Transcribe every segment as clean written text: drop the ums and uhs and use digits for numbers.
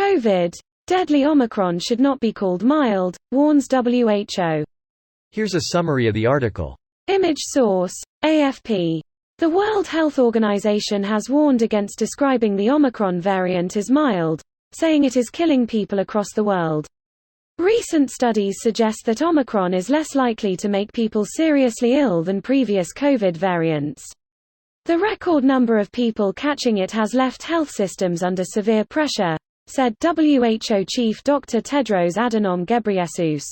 COVID. Deadly Omicron should not be called mild, warns WHO. Here's a summary of the article. Image source: AFP. The World Health Organization has warned against describing the Omicron variant as mild, saying it is killing people across the world. Recent studies suggest that Omicron is less likely to make people seriously ill than previous COVID variants. The record number of people catching it has left health systems under severe pressure, said WHO Chief Dr. Tedros Adhanom Ghebreyesus.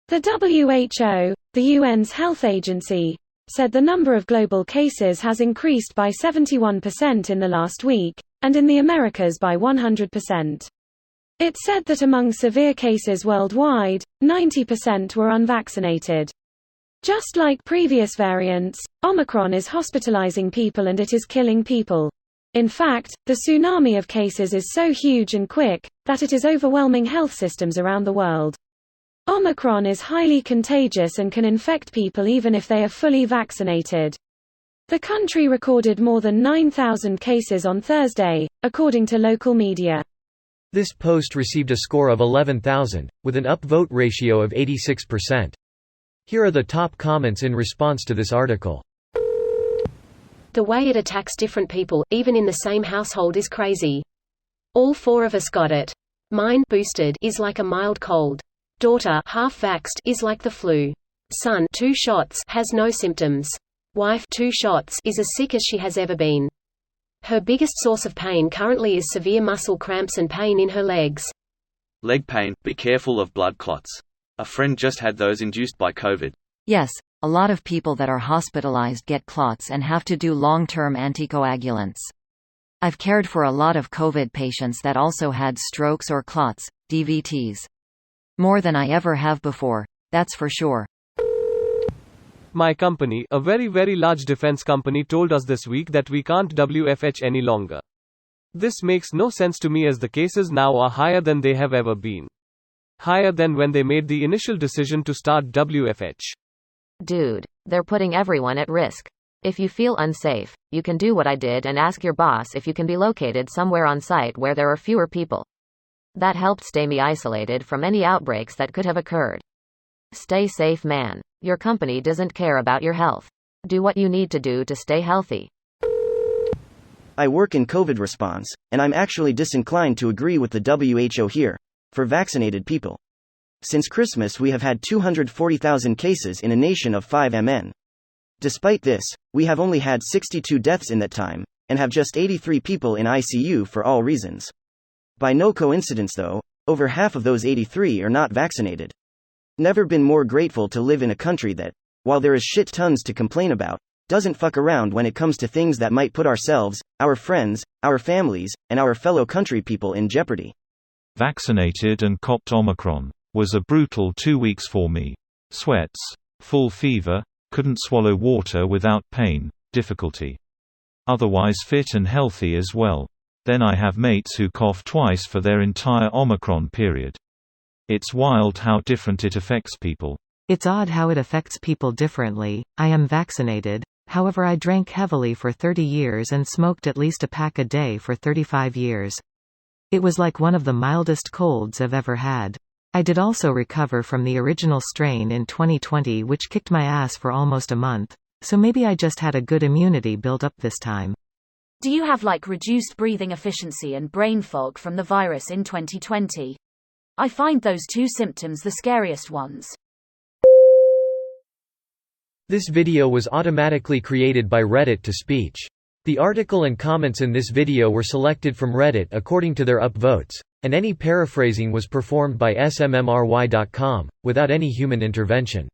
The WHO, the UN's health agency, said the number of global cases has increased by 71% in the last week, and in the Americas by 100%. It said that among severe cases worldwide, 90% were unvaccinated. Just like previous variants, Omicron is hospitalizing people and it is killing people. In fact, the tsunami of cases is so huge and quick, that it is overwhelming health systems around the world. Omicron is highly contagious and can infect people even if they are fully vaccinated. The country recorded more than 9,000 cases on Thursday, according to local media. This post received a score of 11,000, with an upvote ratio of 86%. Here are the top comments in response to this article. The way it attacks different people, even in the same household, is crazy. All 4 of us got it. Mine, boosted, is like a mild cold. Daughter, half-vaxxed, is like the flu. Son, 2 shots, has no symptoms. Wife, 2 shots, is as sick as she has ever been. Her biggest source of pain currently is severe muscle cramps and pain in her legs. Leg pain, be careful of blood clots. A friend just had those induced by COVID. Yes, a lot of people that are hospitalized get clots and have to do long-term anticoagulants. I've cared for a lot of COVID patients that also had strokes or clots, DVTs. More than I ever have before, that's for sure. My company, a very large defense company, told us this week that we can't WFH any longer. This makes no sense to me as the cases now are higher than they have ever been. Higher than when they made the initial decision to start WFH. Dude, they're putting everyone at risk. If you feel unsafe, you can do what I did and ask your boss if you can be located somewhere on site where there are fewer people. That helped stay me isolated from any outbreaks that could have occurred. Stay safe, man. Your company doesn't care about your health. Do what you need to do to stay healthy. I work in COVID response, and I'm actually disinclined to agree with the WHO here. For vaccinated people. Since Christmas we have had 240,000 cases in a nation of 5 million. Despite this, we have only had 62 deaths in that time, and have just 83 people in ICU for all reasons. By no coincidence though, over half of those 83 are not vaccinated. Never been more grateful to live in a country that, while there is shit tons to complain about, doesn't fuck around when it comes to things that might put ourselves, our friends, our families, and our fellow country people in jeopardy. Vaccinated and copped Omicron. Was a brutal 2 weeks for me. Sweats, full fever, couldn't swallow water without pain, difficulty. Otherwise fit and healthy as well. Then I have mates who cough twice for their entire Omicron period. It's wild how different it affects people. It's odd how it affects people differently. I am vaccinated, however I drank heavily for 30 years and smoked at least a pack a day for 35 years. It was like one of the mildest colds I've ever had. I did also recover from the original strain in 2020 which kicked my ass for almost a month, so maybe I just had a good immunity build up this time. Do you have reduced breathing efficiency and brain fog from the virus in 2020? I find those 2 symptoms the scariest ones. This video was automatically created by Reddit to speech. The article and comments in this video were selected from Reddit according to their upvotes, and any paraphrasing was performed by smmry.com, without any human intervention.